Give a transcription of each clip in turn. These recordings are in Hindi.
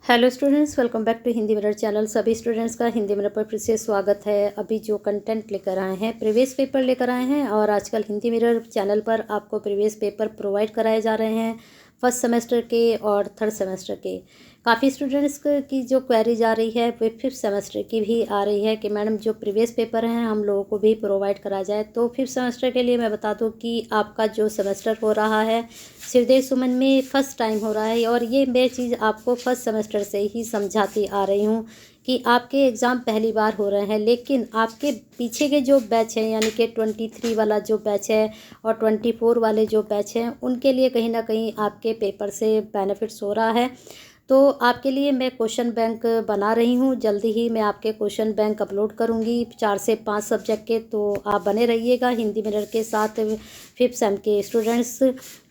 Hello students, welcome back to Hindi mirror channel. सभी स्टूडेंट्स का हिंदी मिरर पर फिर से स्वागत है। अभी जो कंटेंट लेकर आए हैं, प्रीवियस पेपर लेकर आए हैं और आजकल हिंदी मिरर चैनल पर आपको प्रीवियस पेपर प्रोवाइड कराए जा रहे हैं फर्स्ट सेमेस्टर के और थर्ड सेमेस्टर के। काफ़ी स्टूडेंट्स की जो क्वेरी जा रही है वो फिफ्थ सेमेस्टर की भी आ रही है कि मैडम जो प्रीवियस पेपर हैं हम लोगों को भी प्रोवाइड करा जाए। तो फिफ्थ सेमेस्टर के लिए मैं बता दूं कि आपका जो सेमेस्टर हो रहा है हृदय सुमन में फ़र्स्ट टाइम हो रहा है और ये मैं चीज़ आपको फर्स्ट सेमेस्टर से ही समझाती आ रही हूँ कि आपके एग्ज़ाम पहली बार हो रहे हैं, लेकिन आपके पीछे के जो बैच हैं यानी कि 23 वाला जो बैच है और 24 वाले जो बैच हैं उनके लिए कहीं ना कहीं आपके पेपर से बेनिफिट्स हो रहा है। तो आपके लिए मैं क्वेश्चन बैंक बना रही हूँ। जल्दी ही मैं आपके क्वेश्चन बैंक अपलोड करूँगी 4 से 5 सब्जेक्ट के। तो आप बने रहिएगा हिंदी मिरर के साथ फिफ्थ सेम के स्टूडेंट्स।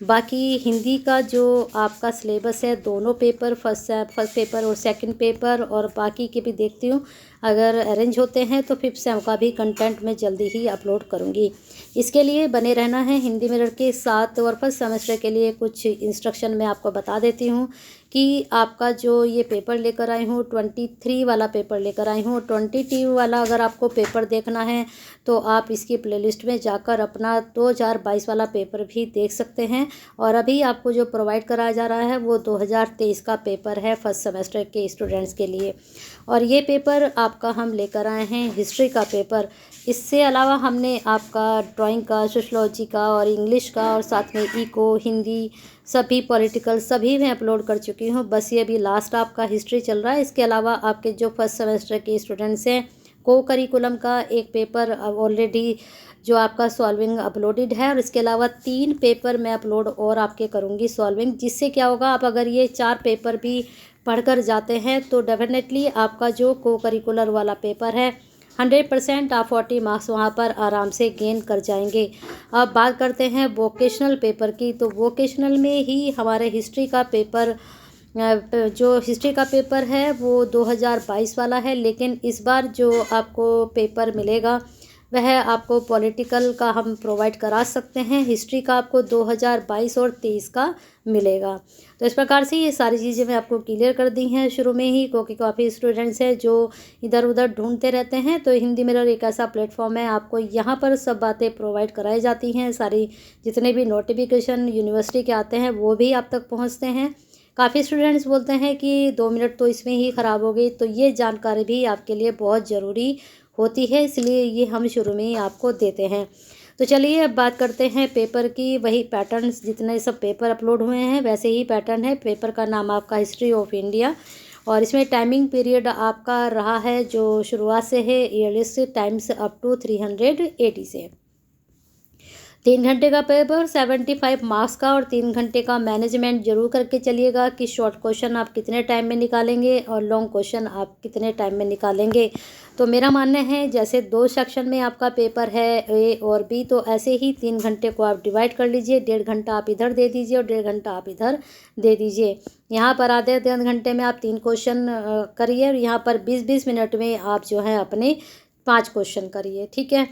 बाकी हिंदी का जो आपका सिलेबस है, दोनों पेपर फर्स्ट पेपर और सेकंड पेपर और बाकी के भी देखती हूँ, अगर अरेंज होते हैं तो फिफ्थ सेम का भी कंटेंट मैं जल्दी ही अपलोड करूँगी। इसके लिए बने रहना है हिंदी मिरर के साथ। और फर्स्ट सेमेस्टर के लिए कुछ इंस्ट्रक्शन मैं आपको बता देती हूँ कि आपका जो ये पेपर लेकर आई हूँ 23 वाला पेपर लेकर आई हूँ। 22 वाला अगर आपको पेपर देखना है तो आप इसकी प्लेलिस्ट में जाकर अपना 2022 वाला पेपर भी देख सकते हैं। और अभी आपको जो प्रोवाइड कराया जा रहा है वो 2023 का पेपर है फर्स्ट सेमेस्टर के स्टूडेंट्स के लिए। और ये पेपर आपका हम लेकर आए हैं हिस्ट्री का पेपर। इससे अलावा हमने आपका ड्राइंग का, सोशलॉजी का और इंग्लिश का और साथ में इको, हिंदी, सभी पॉलिटिकल सभी मैं अपलोड कर चुकी हूँ। बस ये अभी लास्ट आपका हिस्ट्री चल रहा है। इसके अलावा आपके जो फर्स्ट सेमेस्टर के स्टूडेंट्स हैं, को करिकुलम का एक पेपर ऑलरेडी जो आपका सॉल्विंग अपलोडेड है और इसके अलावा 3 पेपर मैं अपलोड और आपके करूँगी सॉल्विंग। जिससे क्या होगा, आप अगर ये 4 पेपर भी पढ़कर जाते हैं तो डेफिनेटली आपका जो को करिकुलर वाला पेपर है 100% आप 40 मार्क्स वहाँ पर आराम से गेन कर जाएंगे। अब बात करते हैं वोकेशनल पेपर की। तो वोकेशनल में ही हमारे हिस्ट्री का पेपर जो हिस्ट्री का पेपर है वो 2022 वाला है, लेकिन इस बार जो आपको पेपर मिलेगा वह आपको पॉलिटिकल का हम प्रोवाइड करा सकते हैं। हिस्ट्री का आपको 2022 और 23 का मिलेगा। तो इस प्रकार से ये सारी चीज़ें मैं आपको क्लियर कर दी हैं शुरू में ही, क्योंकि काफ़ी स्टूडेंट्स हैं जो इधर उधर ढूंढते रहते हैं। तो हिंदी मिरर एक ऐसा प्लेटफॉर्म है, आपको यहाँ पर सब बातें प्रोवाइड कराई जाती हैं। सारी जितने भी नोटिफिकेशन यूनिवर्सिटी के आते हैं वो भी आप तक पहुँचते हैं। काफ़ी स्टूडेंट्स बोलते हैं कि 2 मिनट तो इसमें ही ख़राब हो गई, तो ये जानकारी भी आपके लिए बहुत ज़रूरी होती है, इसलिए ये हम शुरू में ही आपको देते हैं। तो चलिए अब बात करते हैं पेपर की। वही पैटर्न्स, जितने सब पेपर अपलोड हुए हैं वैसे ही पैटर्न है। पेपर का नाम आपका हिस्ट्री ऑफ इंडिया और इसमें टाइमिंग पीरियड आपका रहा है जो शुरुआत से है ईयरलिस्ट टाइम्स अप टू 380 से। 3 घंटे का पेपर 75 मार्क्स का और 3 घंटे का मैनेजमेंट जरूर करके चलिएगा कि शॉर्ट क्वेश्चन आप कितने टाइम में निकालेंगे और लॉन्ग क्वेश्चन आप कितने टाइम में निकालेंगे। तो मेरा मानना है जैसे 2 सेक्शन में आपका पेपर है ए और बी, तो ऐसे ही 3 घंटे को आप डिवाइड कर लीजिए। 1.5 घंटा आप इधर दे दीजिए और 1.5 घंटा आप इधर दे दीजिए। यहाँ पर आधे घंटे में आप 3 क्वेश्चन करिए और यहाँ पर 20-20 मिनट में आप जो है अपने 5 क्वेश्चन करिए। ठीक है,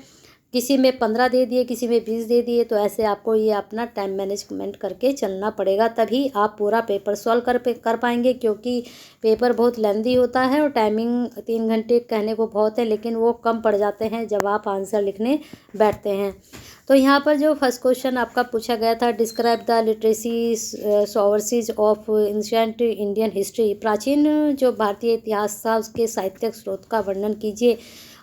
किसी में 15 दे दिए, किसी में 20 दे दिए। तो ऐसे आपको ये अपना टाइम मैनेजमेंट करके चलना पड़ेगा, तभी आप पूरा पेपर सॉल्व कर पाएंगे। क्योंकि पेपर बहुत लेंदी होता है और टाइमिंग 3 घंटे कहने को बहुत है, लेकिन वो कम पड़ जाते हैं जब आप आंसर लिखने बैठते हैं। तो यहाँ पर जो फर्स्ट क्वेश्चन आपका पूछा गया था, describe the literacy sources of ancient Indian history, प्राचीन जो भारतीय इतिहास था उसके साहित्यिक स्रोत का वर्णन कीजिए।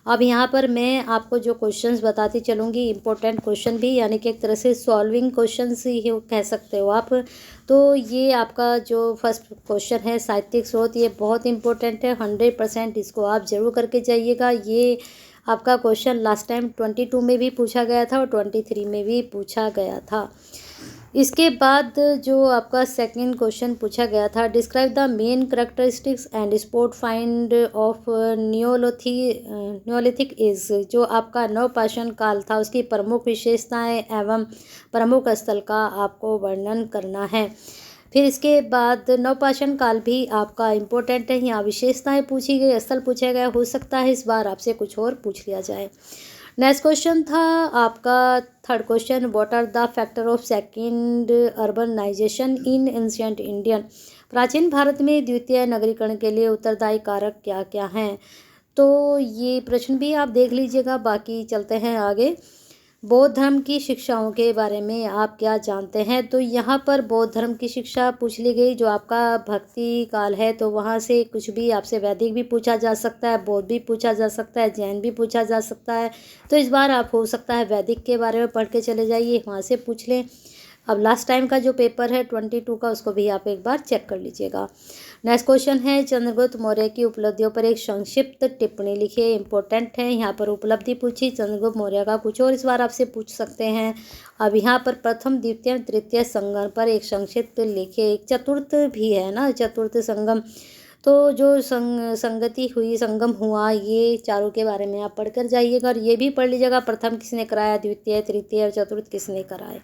अब यहाँ पर मैं आपको जो क्वेश्चंस बताती चलूँगी, इम्पोर्टेंट क्वेश्चन भी, यानी कि एक तरह से सॉल्विंग क्वेश्चंस ही कह सकते हो आप। तो ये आपका जो फर्स्ट क्वेश्चन है साहित्यिक स्रोत, ये बहुत इंपॉर्टेंट है। 100% इसको आप ज़रूर करके जाइएगा। ये आपका क्वेश्चन लास्ट टाइम 22 में भी पूछा गया था और 23 में भी पूछा गया था। इसके बाद जो आपका सेकंड क्वेश्चन पूछा गया था, describe the main characteristics and spot find of neolithic age, जो आपका नवपाषाण काल था उसकी प्रमुख विशेषताएं एवं प्रमुख स्थल का आपको वर्णन करना है। फिर इसके बाद नवपाषाण काल भी आपका इम्पोर्टेंट है। यहाँ विशेषताएं पूछी गई, स्थल पूछा गया, हो सकता है इस बार आपसे कुछ और पूछ लिया जाए। नेक्स्ट क्वेश्चन था आपका third question, what are the factor of second urbanisation in ancient Indian, प्राचीन भारत में द्वितीय नगरीकरण के लिए उत्तरदायी कारक क्या क्या हैं? तो ये प्रश्न भी आप देख लीजिएगा। बाकी चलते हैं आगे। बौद्ध धर्म की शिक्षाओं के बारे में आप क्या जानते हैं? तो यहाँ पर बौद्ध धर्म की शिक्षा पूछ ली गई। जो आपका भक्ति काल है तो वहाँ से कुछ भी आपसे वैदिक भी पूछा जा सकता है, बौद्ध भी पूछा जा सकता है, जैन भी पूछा जा सकता है। तो इस बार आप हो सकता है वैदिक के बारे में पढ़ के चले जाइए, वहाँ से पूछ लें। अब लास्ट टाइम का जो पेपर है 22 का, उसको भी आप एक बार चेक कर लीजिएगा। नेक्स्ट क्वेश्चन है, चंद्रगुप्त मौर्य की उपलब्धियों पर एक संक्षिप्त टिप्पणी लिखिए। इंपॉर्टेंट है। यहाँ पर उपलब्धि पूछी चंद्रगुप्त मौर्य का, कुछ और इस बार आपसे पूछ सकते हैं। अब यहाँ पर प्रथम द्वितीय तृतीय संगम पर एक संक्षिप्त लिखिए। एक चतुर्थ भी है ना, चतुर्थ संगम। तो जो संगति हुई, संगम हुआ, ये चारों के बारे में आप पढ़कर जाइएगा। और ये भी पढ़ लीजिएगा प्रथम किसने कराया, द्वितीय तृतीय और चतुर्थ किसने कराए।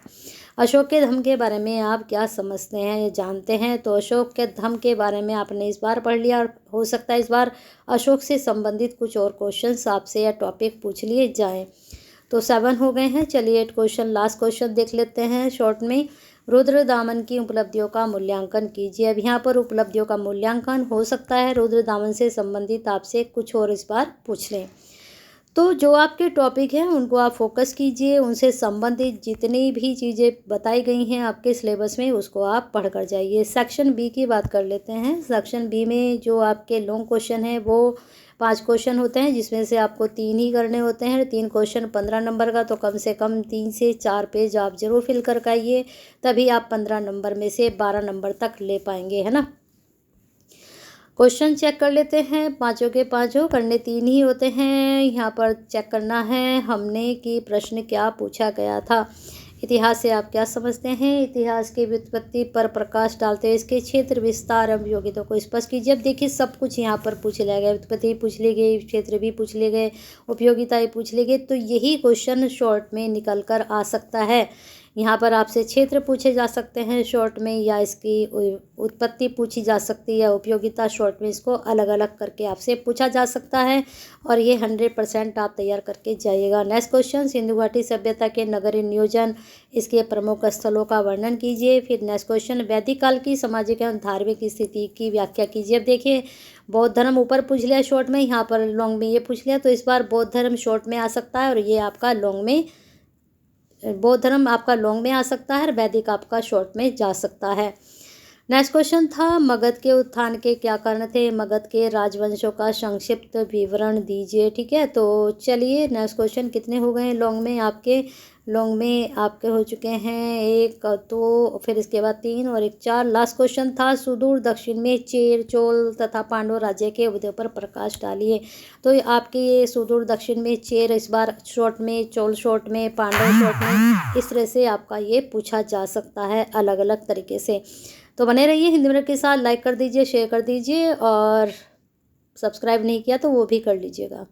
अशोक के धम्म के बारे में आप क्या समझते हैं, ये जानते हैं? तो अशोक के धम्म के बारे में आपने इस बार पढ़ लिया, और हो सकता है इस बार अशोक से संबंधित कुछ और क्वेश्चंस आपसे या टॉपिक पूछ लिए जाएं। तो 7 हो गए हैं। चलिए 8 क्वेश्चन, लास्ट क्वेश्चन देख लेते हैं शॉर्ट में। रुद्रदामन की उपलब्धियों का मूल्यांकन कीजिए। अब यहाँ पर उपलब्धियों का मूल्यांकन हो सकता है रुद्रदामन से संबंधित आपसे कुछ और इस बार पूछ लें। तो जो आपके टॉपिक हैं उनको आप फोकस कीजिए, उनसे संबंधित जितनी भी चीज़ें बताई गई हैं आपके सिलेबस में उसको आप पढ़ कर जाइए। सेक्शन बी की बात कर लेते हैं। सेक्शन बी में जो आपके लॉन्ग क्वेश्चन हैं वो 5 क्वेश्चन होते हैं, जिसमें से आपको 3 ही करने होते हैं। 3 क्वेश्चन 15 नंबर का, तो कम से कम 3 से 4 पेज आप ज़रूर फिल कर आइए, तभी आप 15 नंबर में से 12 नंबर तक ले पाएंगे, है ना। क्वेश्चन चेक कर लेते हैं। पाँचों के पाँचों करने 3 ही होते हैं। यहाँ पर चेक करना है हमने कि प्रश्न क्या पूछा गया था। इतिहास से आप क्या समझते हैं? इतिहास की व्युत्पत्ति पर प्रकाश डालते हुए इसके क्षेत्र विस्तार एवं योग्यता को स्पष्ट कीजिए। अब देखिए सब कुछ यहाँ पर पूछ लिया गया, व्युत्पत्ति पूछ ली गई, क्षेत्र भी पूछ लिए गए, उपयोगिताएं पूछ ली गई। तो यही क्वेश्चन शॉर्ट में निकल कर आ सकता है। यहाँ पर आपसे क्षेत्र पूछे जा सकते हैं शॉर्ट में, या इसकी उत्पत्ति पूछी जा सकती है, या उपयोगिता शॉर्ट में इसको अलग अलग करके आपसे पूछा जा सकता है। और ये 100% आप तैयार करके जाइएगा। नेक्स्ट क्वेश्चन, सिंधु घाटी सभ्यता के नगरीय नियोजन, इसके प्रमुख स्थलों का वर्णन कीजिए। फिर नेक्स्ट क्वेश्चन, वैदिक काल की सामाजिक एवं धार्मिक स्थिति की व्याख्या कीजिए। अब देखिए बौद्ध धर्म ऊपर पूछ लिया शॉर्ट में, यहाँ पर लॉन्ग में ये पूछ लिया, तो इस बार बौद्ध धर्म शॉर्ट में आ सकता है, और ये आपका लॉन्ग में, बौद्ध धर्म आपका लॉन्ग में आ सकता है और वैदिक आपका शॉर्ट में जा सकता है। नेक्स्ट क्वेश्चन था, मगध के उत्थान के क्या कारण थे? मगध के राजवंशों का संक्षिप्त विवरण दीजिए। ठीक है, तो चलिए नेक्स्ट क्वेश्चन कितने हो गए लॉन्ग में आपके? लॉन्ग में आपके हो चुके हैं 1, 2, फिर इसके बाद 3 और 1 4। लास्ट क्वेश्चन था, सुदूर दक्षिण में चेर, चोल तथा पांडव राज्य के उदय पर प्रकाश डालिए। तो आपके ये सुदूर दक्षिण में चेर इस बार शॉर्ट में, चोल शॉर्ट में, पांडव शॉर्ट में, इस तरह से आपका ये पूछा जा सकता है अलग अलग तरीके से। तो बने रहिए हिंदी मिनट के साथ। लाइक कर दीजिए, शेयर कर दीजिए, और सब्सक्राइब नहीं किया तो वो भी कर लीजिएगा।